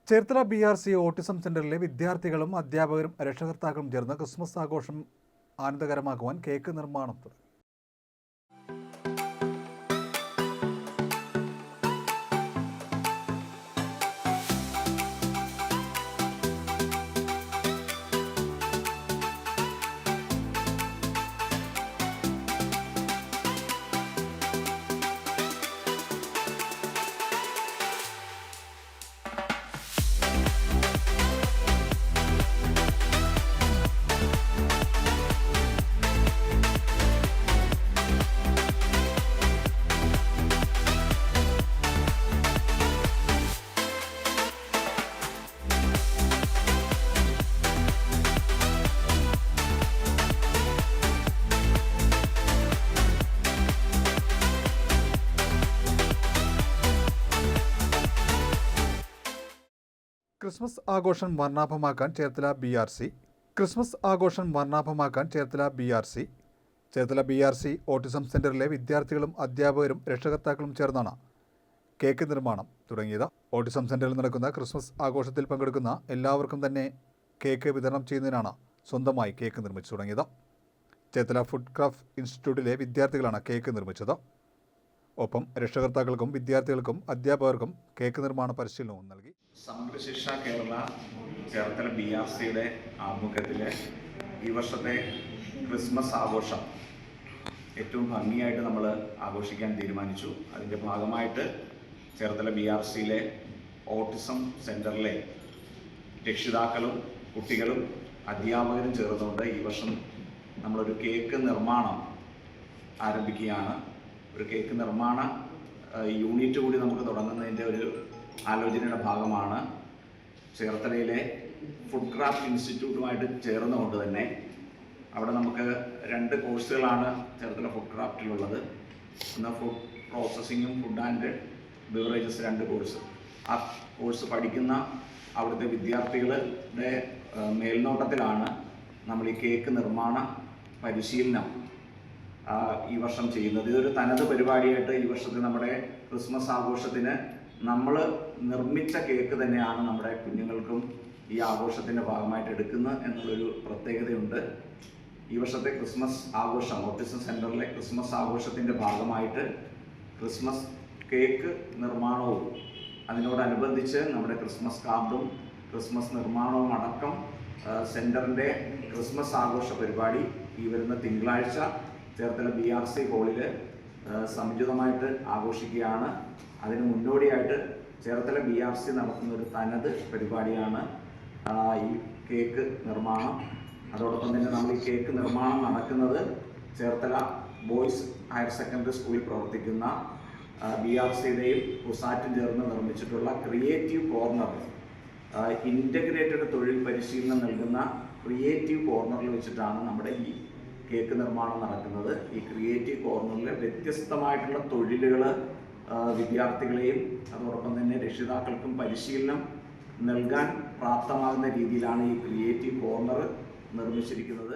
Cherthala BRC autism സെന്ററിലെ വിദ്യാർത്ഥികളും അധ്യാപകരും രക്ഷകർത്താക്കളും ചേർന്ന് ക്രിസ്മസ് ആഘോഷം ആനന്ദകരമാക്കുവാൻ കേക്ക് നിർമ്മാണം തുടങ്ങി. ക്രിസ്മസ് ആഘോഷം വർണ്ണാഭമാക്കാൻ Cherthala BRC Cherthala BRC autism സെന്ററിലെ വിദ്യാർത്ഥികളും അധ്യാപകരും രക്ഷകർത്താക്കളും ചേർന്നാണ് കേക്ക് നിർമ്മാണം തുടങ്ങിയത്. ഓട്ടിസം സെന്ററിൽ നടക്കുന്ന ക്രിസ്മസ് ആഘോഷത്തിൽ പങ്കെടുക്കുന്ന എല്ലാവർക്കും തന്നെ കേക്ക് വിതരണം ചെയ്യുന്നതിനാണ് സ്വന്തമായി കേക്ക് നിർമ്മിച്ചു തുടങ്ങിയത്. ചേർത്തല ഫുഡ് ക്രാഫ്റ്റ് ഇൻസ്റ്റിറ്റ്യൂട്ടിലെ വിദ്യാർത്ഥികളാണ് കേക്ക് നിർമ്മിച്ചത്. ഒപ്പം രക്ഷകർത്താക്കൾക്കും വിദ്യാർത്ഥികൾക്കും അധ്യാപകർക്കും കേക്ക് നിർമ്മാണ പരിശീലനവും നൽകി. സമഗ്ര ശിക്ഷ കേരള ചേർത്തല BRCയുടെ ആഭിമുഖ്യത്തിൽ ഈ വർഷത്തെ ക്രിസ്മസ് ആഘോഷം ഏറ്റവും ഭംഗിയായിട്ട് നമ്മൾ ആഘോഷിക്കാൻ തീരുമാനിച്ചു. അതിൻ്റെ ഭാഗമായിട്ട് ചേർത്തല BRCയിലെ ഓട്ടിസം സെൻറ്ററിലെ രക്ഷിതാക്കളും കുട്ടികളും അധ്യാപകരും ചേർന്നുകൊണ്ട് ഈ വർഷം നമ്മളൊരു കേക്ക് നിർമ്മാണം ആരംഭിക്കുകയാണ്. ഒരു കേക്ക് നിർമ്മാണ യൂണിറ്റ് കൂടി നമുക്ക് തുടങ്ങുന്നതിൻ്റെ ഒരു ആലോചനയുടെ ഭാഗമാണ് ചേർത്തലയിലെ ഫുഡ് ക്രാഫ്റ്റ് ഇൻസ്റ്റിറ്റ്യൂട്ടുമായിട്ട് ചേർന്നുകൊണ്ട് തന്നെ അവിടെ നമുക്ക് 2 കോഴ്സുകളാണ് ചേർത്തല ഫുഡ് ക്രാഫ്റ്റിലുള്ളത്. ഒന്ന് ഫുഡ് പ്രോസസ്സിങ്ങും ഫുഡ് ആൻഡ് ബിവറേജസ് 2 കോഴ്സ്. ആ കോഴ്സ് പഠിക്കുന്ന അവിടുത്തെ വിദ്യാർത്ഥികളുടെ മേൽനോട്ടത്തിലാണ് നമ്മൾ ഈ കേക്ക് നിർമ്മാണ പരിശീലനം ഈ വർഷം ചെയ്യുന്നത്. ഇതൊരു തനത് പരിപാടിയായിട്ട് ഈ വർഷത്തെ നമ്മുടെ ക്രിസ്മസ് ആഘോഷത്തിന് നമ്മൾ നിർമ്മിച്ച കേക്ക് തന്നെയാണ് നമ്മുടെ കുഞ്ഞുങ്ങൾക്കും ഈ ആഘോഷത്തിൻ്റെ ഭാഗമായിട്ട് എടുക്കുന്നത് എന്നുള്ളൊരു പ്രത്യേകതയുണ്ട്. ഈ വർഷത്തെ ക്രിസ്മസ് ആഘോഷം ഓട്ടിസം സെൻറ്ററിലെ ക്രിസ്മസ് ആഘോഷത്തിൻ്റെ ഭാഗമായിട്ട് ക്രിസ്മസ് കേക്ക് നിർമ്മാണവും അതിനോടനുബന്ധിച്ച് നമ്മുടെ ക്രിസ്മസ് കാർഡും ക്രിസ്മസ് നിർമ്മാണവും അടക്കം സെൻറ്ററിൻ്റെ ക്രിസ്മസ് ആഘോഷ പരിപാടി ഈ വരുന്ന തിങ്കളാഴ്ച ചേർത്തല BRC ഹോളിൽ സമുചിതമായിട്ട് ആഘോഷിക്കുകയാണ്. അതിന് മുന്നോടിയായിട്ട് ചേർത്തല BRC നടത്തുന്ന ഒരു തനത് പരിപാടിയാണ് ഈ കേക്ക് നിർമ്മാണം. അതോടൊപ്പം തന്നെ നമ്മൾ ഈ കേക്ക് നിർമ്മാണം നടക്കുന്നത് ചേർത്തല ബോയ്സ് ഹയർ സെക്കൻഡറി സ്കൂളിൽ പ്രവർത്തിക്കുന്ന BRCയുടെയും കുസാറ്റും ചേർന്ന് നിർമ്മിച്ചിട്ടുള്ള ക്രിയേറ്റീവ് കോർണർ, ഇൻ്റഗ്രേറ്റഡ് തൊഴിൽ പരിശീലനം നൽകുന്ന ക്രിയേറ്റീവ് കോർണറിൽ വെച്ചിട്ടാണ് നമ്മുടെ ഈ കേക്ക് നിർമ്മാണം നടക്കുന്നത്. ഈ ക്രിയേറ്റീവ് കോർണറിൽ വ്യത്യസ്തമായിട്ടുള്ള തൊഴിലുകൾ വിദ്യാർത്ഥികളെയും അതോടൊപ്പം തന്നെ രക്ഷിതാക്കൾക്കും പരിശീലനം നൽകാൻ പ്രാപ്തമാകുന്ന രീതിയിലാണ് ഈ ക്രിയേറ്റീവ് കോർണർ നിർമ്മിച്ചിരിക്കുന്നത്.